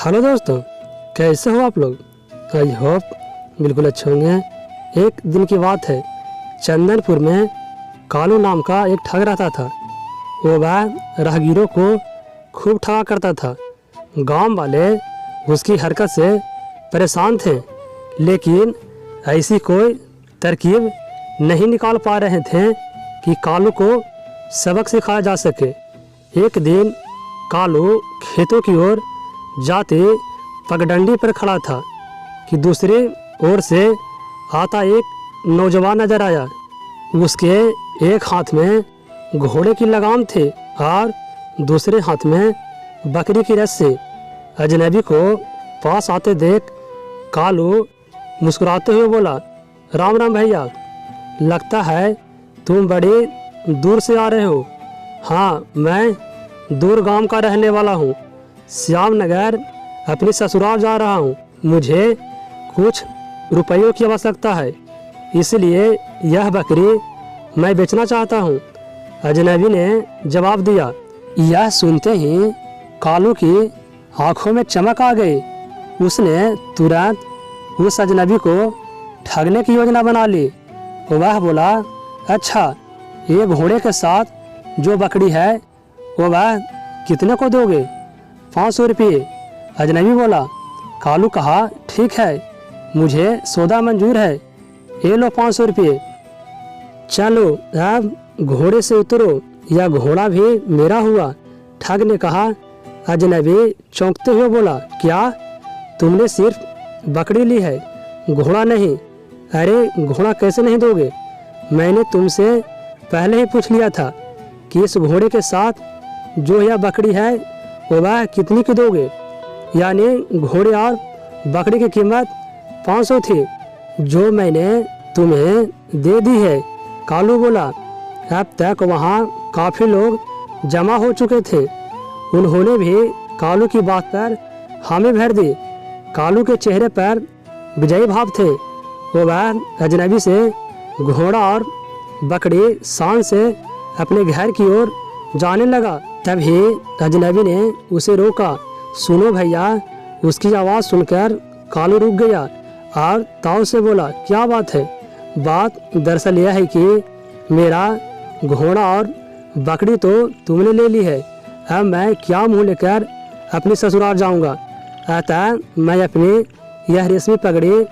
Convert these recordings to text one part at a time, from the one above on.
Hello दोस्तों, कैसे हो आप लोग। आई होप बिल्कुल अच्छे होंगे। एक दिन की बात है, चंदनपुर में कालू नाम का एक ठग रहता था। वो वह राहगीरों को खूब ठगा करता था। गांव वाले उसकी हरकत से परेशान थे, लेकिन ऐसी कोई तरकीब नहीं निकाल पा रहे थे कि कालू को सबक सिखाया जा सके। एक दिन कालू खेतों की ओर जाते पगडंडी पर खड़ा था कि दूसरी ओर से आता एक नौजवान नजर आया। उसके एक हाथ में घोड़े की लगाम थे और दूसरे हाथ में बकरी की रस्सी। अजनबी को पास आते देख कालू मुस्कुराते हुए बोला, राम राम भैया, लगता है तुम बड़ी दूर से आ रहे हो। हाँ, मैं दूर गांव का रहने वाला हूँ। श्यामनगर अपनी ससुराल जा रहा हूँ। मुझे कुछ रुपयों की आवश्यकता है, इसलिए यह बकरी मैं बेचना चाहता हूँ। अजनबी ने जवाब दिया। यह सुनते ही कालू की आंखों में चमक आ गई। उसने तुरंत उस अजनबी को ठगने की योजना बना ली। वह बोला, अच्छा, ये घोड़े के साथ जो बकरी है वो वह कितने को दोगे? 500 रुपये। अजनबी बोला। कालू कहा, ठीक है, मुझे सौदा मंजूर है, ये लो 500 रुपये। चलो अब घोड़े से उतरो, यह घोड़ा भी मेरा हुआ। ठग ने कहा। अजनबी चौंकते हुए बोला, क्या तुमने सिर्फ बकरी ली है, घोड़ा नहीं? अरे घोड़ा कैसे नहीं दोगे? मैंने तुमसे पहले ही पूछ लिया था कि इस घोड़े के साथ जो यह बकरी है वो वह कितनी की दोगे। यानी घोड़े और बकरी की कीमत 500 थी, जो मैंने तुम्हें दे दी है। कालू बोला। अब तक वहाँ काफ़ी लोग जमा हो चुके थे। उन्होंने भी कालू की बात पर हामी भर दी। कालू के चेहरे पर विजयी भाव थे। वो वह अजनबी से घोड़ा और बकरी शान से अपने घर की ओर जाने लगा। तभी अजनबी ने उसे रोका। सुनो भैया। उसकी आवाज़ सुनकर कालू रुक गया और ताव से बोला, क्या बात है? बात दरअसल यह है कि मेरा घोड़ा और बकरी तो तुमने ले ली है। अब मैं क्या मुंह लेकर अपनी ससुराल जाऊंगा। अतः मैं अपनी यह रेशमी पगड़ी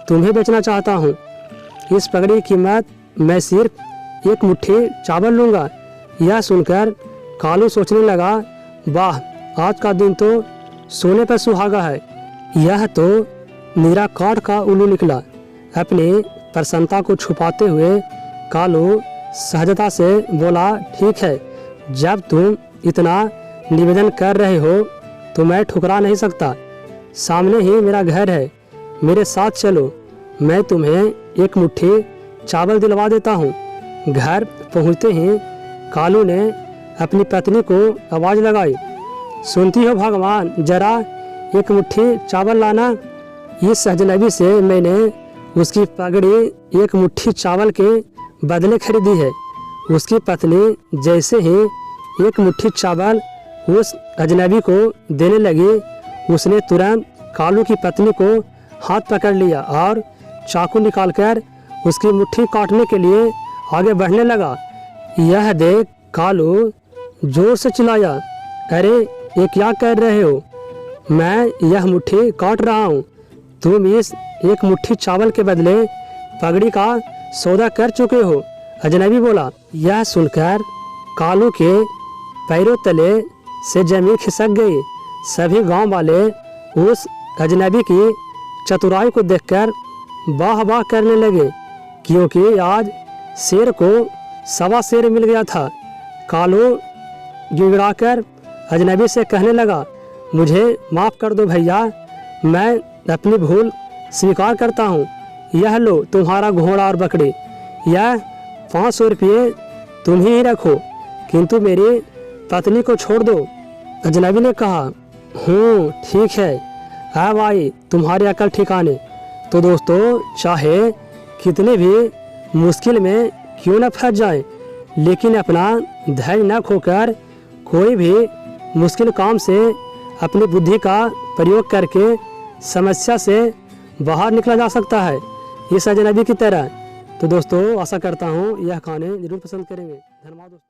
तुम्हें बेचना चाहता हूँ। इस पगड़ी की कीमत मैं सिर्फ एक मुट्ठी चावल लूँगा। यह सुनकर कालू सोचने लगा, वाह, आज का दिन तो सोने पर सुहागा है। यह तो नीरा काठ का उल्लू निकला। अपनी प्रसन्नता को छुपाते हुए कालू सहजता से बोला, ठीक है, जब तुम इतना निवेदन कर रहे हो तो मैं ठुकरा नहीं सकता। सामने ही मेरा घर है, मेरे साथ चलो, मैं तुम्हें एक मुट्ठी चावल दिलवा देता हूँ। घर पहुँचते ही कालू ने अपनी पत्नी को आवाज़ लगाई, सुनती हो भगवान, जरा एक मुट्ठी चावल लाना। इस अजनबी से मैंने उसकी पगड़ी एक मुट्ठी चावल के बदले खरीदी है। उसकी पत्नी जैसे ही एक मुट्ठी चावल उस अजनबी को देने लगी, उसने तुरंत कालू की पत्नी को हाथ पकड़ लिया और चाकू निकालकर उसकी मुट्ठी काटने के लिए आगे बढ़ने लगा। यह देख कालू जोर से चिल्लाया, अरे ये क्या कर रहे हो? मैं यह मुट्ठी काट रहा हूँ। तुम इस एक मुट्ठी चावल के बदले पगड़ी का सौदा कर चुके हो। अजनबी बोला। यह सुनकर कालू के पैरों तले से जमीन खिसक गई। सभी गांव वाले उस अजनबी की चतुराई को देखकर वाह वाह करने लगे, क्योंकि आज शेर को सवा शेर मिल गया था। कालू गिड़गिड़ाकर अजनबी से कहने लगा, मुझे माफ़ कर दो भैया, मैं अपनी भूल स्वीकार करता हूँ। यह लो तुम्हारा घोड़ा और बकरी। यह 500 रुपये तुम ही रखो, किंतु मेरी पत्नी को छोड़ दो। अजनबी ने कहा, ठीक है, अब आई तुम्हारी अकल ठिकाने। तो दोस्तों, चाहे कितने भी मुश्किल में क्यों न फंस जाए, लेकिन अपना धैर्य न खोकर कोई भी मुश्किल काम से अपनी बुद्धि का प्रयोग करके समस्या से बाहर निकला जा सकता है, इस अजनबी की तरह। तो दोस्तों आशा करता हूँ यह कहानी जरूर पसंद करेंगे। धन्यवाद दोस्तों।